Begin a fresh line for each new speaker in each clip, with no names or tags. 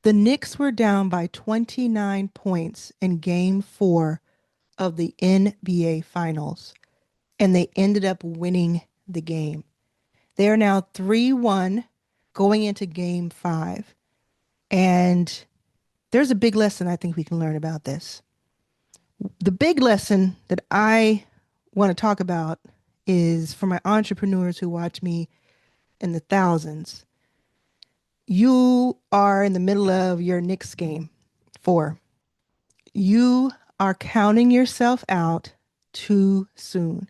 The Knicks were down by 29 points in game four of the NBA Finals, and they ended up winning the game. They are now 3-1 going into game five. And there's a big lesson I think we can learn about this. The big lesson that I want to talk about is for my entrepreneurs who watch me in the thousands. You are in the middle of your Knicks game four. You are counting yourself out too soon.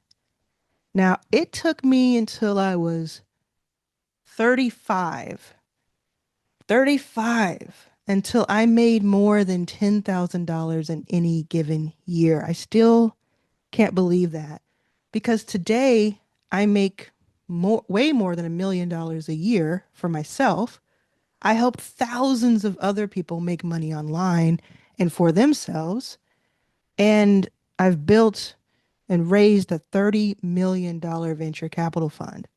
Now, it took me until I was 35, 35 until I made more than $10,000 in any given year. I still can't believe that because today I make way more than $1 million a year for myself. I help thousands of other people make money online and for themselves. And I've built and raised a $30 million venture capital fund.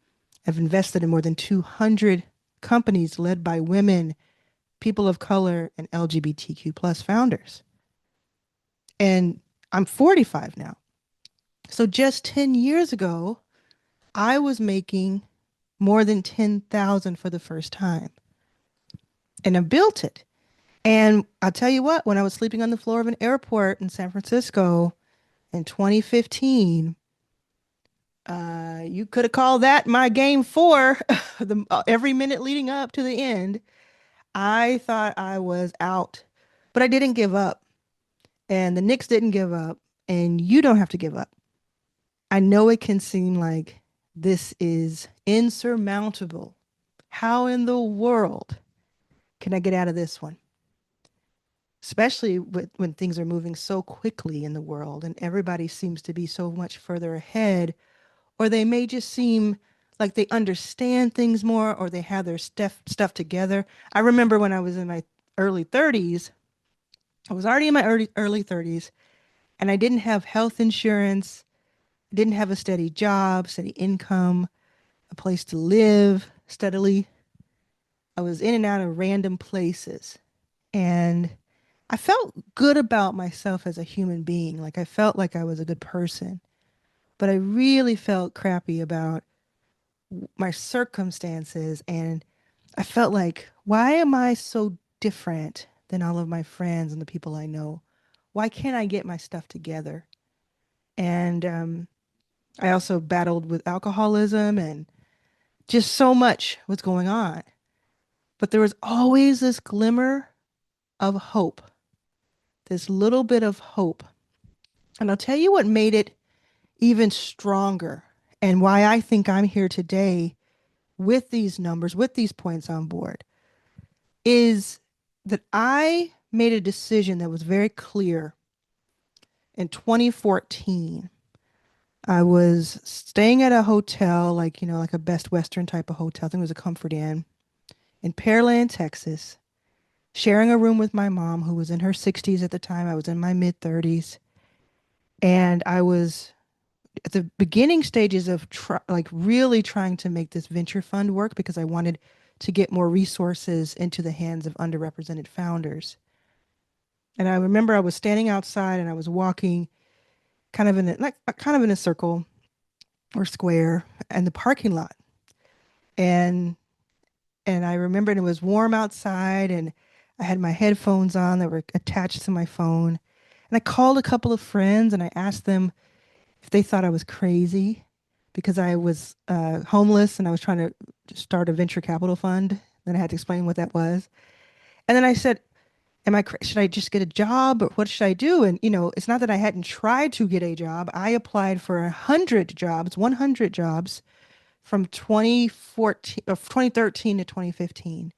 I've invested in more than 200 companies led by women, people of color, and LGBTQ plus founders. And I'm 45 now. So just 10 years ago, I was making more than 10,000 for the first time. And I built it. And I'll tell you what, when I was sleeping on the floor of an airport in San Francisco in 2015, you could have called that my game four, every minute leading up to the end. I thought I was out, but I didn't give up. And the Knicks didn't give up. And you don't have to give up. I know it can seem like this is insurmountable. How in the world can I get out of this one? Especially when things are moving so quickly in the world and everybody seems to be so much further ahead, or they may just seem like they understand things more or they have their stuff together. I remember when I was in my early 30s, I was already in my early 30s and I didn't have health insurance, didn't have a steady job, steady income, a place to live steadily. I was in and out of random places. And I felt good about myself as a human being. Like I felt like I was a good person. But I really felt crappy about my circumstances. And I felt like, why am I so different than all of my friends and the people I know? Why can't I get my stuff together? And I also battled with alcoholism and just so much was going on. But there was always this glimmer of hope, this little bit of hope. And I'll tell you what made it even stronger and why I think I'm here today with these numbers, with these points on board, is that I made a decision that was very clear in 2014. I was staying at a hotel, like, like a Best Western type of hotel. I think it was a Comfort Inn in Pearland, Texas, sharing a room with my mom, who was in her 60s at the time. I was in my mid 30s. And I was at the beginning stages of like really trying to make this venture fund work because I wanted to get more resources into the hands of underrepresented founders. And I remember I was standing outside and I was walking kind of in a, like kind of in a circle or square in the parking lot. And and I remembered it was warm outside and I had my headphones on that were attached to my phone. And I called a couple of friends and I asked them if they thought I was crazy because I was homeless and I was trying to start a venture capital fund. Then I had to explain what that was. And then I said, should I just get a job or what should I do? And, it's not that I hadn't tried to get a job. I applied for 100 jobs from 2013 to 2015.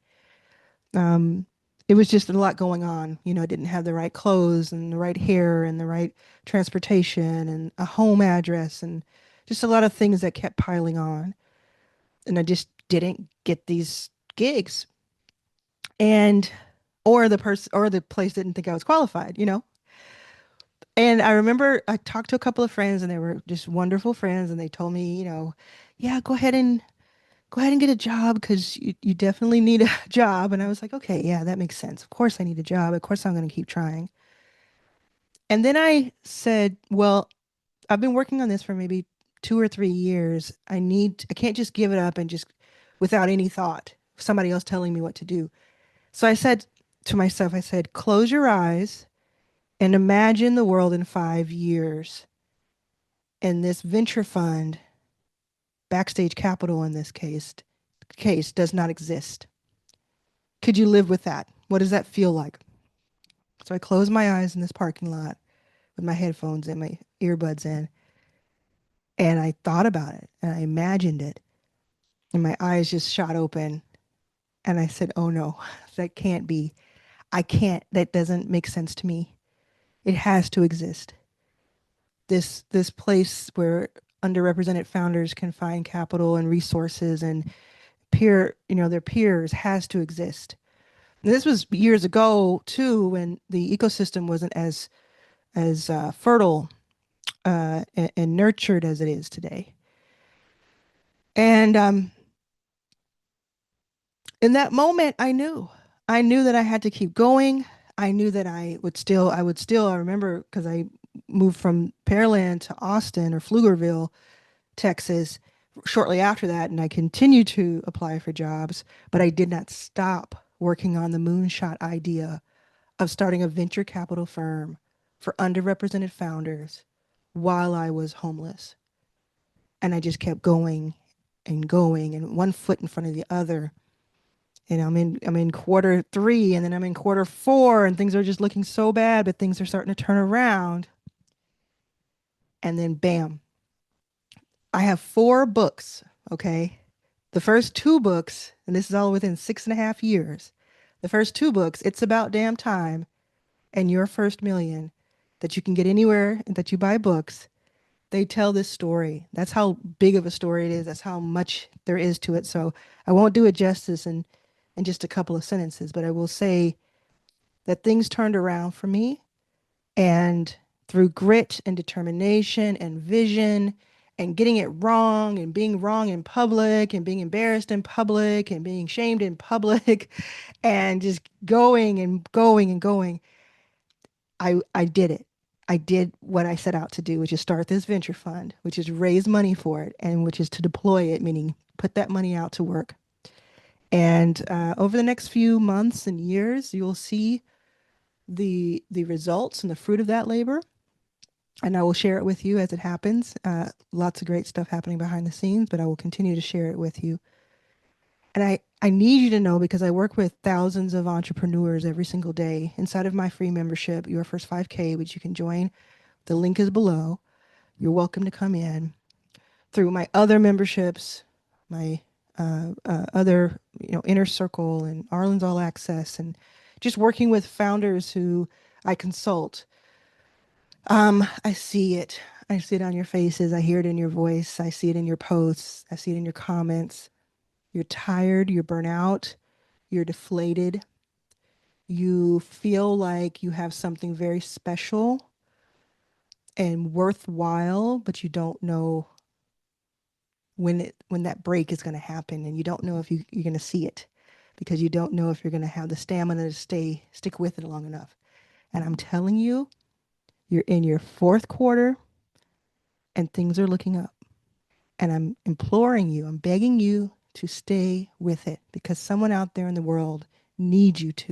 Um, it was just a lot going on. I didn't have the right clothes and the right hair and the right transportation and a home address and just a lot of things that kept piling on. And I just didn't get these gigs. And or the person or the place didn't think I was qualified. And I remember I talked to a couple of friends and they were just wonderful friends and they told me, yeah, go ahead and get a job because you definitely need a job. And I was like, okay, yeah, that makes sense. Of course I need a job. Of course I'm going to keep trying. And then I said, well, I've been working on this for maybe 2 or 3 years. I can't just give it up and just without any thought, somebody else telling me what to do. So I said to myself, I said, close your eyes and imagine the world in 5 years. And this venture fund, Backstage Capital in this case does not exist. Could you live with that? What does that feel like? So I closed my eyes in this parking lot with my headphones and my earbuds in, and I thought about it and I imagined it, and my eyes just shot open. And I said, oh no, that can't be. I can't. That doesn't make sense to me. It has to exist. This place where underrepresented founders can find capital and resources and their peers has to exist. And this was years ago too, when the ecosystem wasn't as fertile and nurtured as it is today. And in that moment, I knew that I had to keep going. I knew that I remember because I moved from Pearland to Austin or Pflugerville, Texas, shortly after that, and I continued to apply for jobs, but I did not stop working on the moonshot idea of starting a venture capital firm for underrepresented founders while I was homeless. And I just kept going and going and one foot in front of the other. And I'm in quarter 3 and then I'm in quarter 4 and things are just looking so bad, but things are starting to turn around. And then bam, I have 4 books, okay? The first 2 books, and this is all within 6.5 years. The first 2 books, It's About Damn Time and Your First Million, that you can get anywhere that you buy books. They tell this story. That's how big of a story it is. That's how much there is to it. So I won't do it justice in just a couple of sentences, but I will say that things turned around for me. And through grit and determination and vision and getting it wrong and being wrong in public and being embarrassed in public and being shamed in public and just going and going and going, I did it. I did what I set out to do, which is start this venture fund, which is raise money for it, and which is to deploy it, meaning put that money out to work. And over the next few months and years, you'll see the results and the fruit of that labor. And I will share it with you as it happens. Lots of great stuff happening behind the scenes, but I will continue to share it with you. And I need you to know because I work with thousands of entrepreneurs every single day inside of my free membership, Your First 5K, which you can join. The link is below. You're welcome to come in through my other memberships, my other, inner circle and Arlan's All Access, and just working with founders who I consult. I see it. I see it on your faces. I hear it in your voice. I see it in your posts. I see it in your comments. You're tired. You're burnt out. You're deflated. You feel like you have something very special and worthwhile, but you don't know when that break is going to happen, and you don't know if you're going to see it because you don't know if you're going to have the stamina to stick with it long enough. And I'm telling you, you're in your fourth quarter and things are looking up. And I'm imploring you, I'm begging you to stay with it because someone out there in the world needs you to.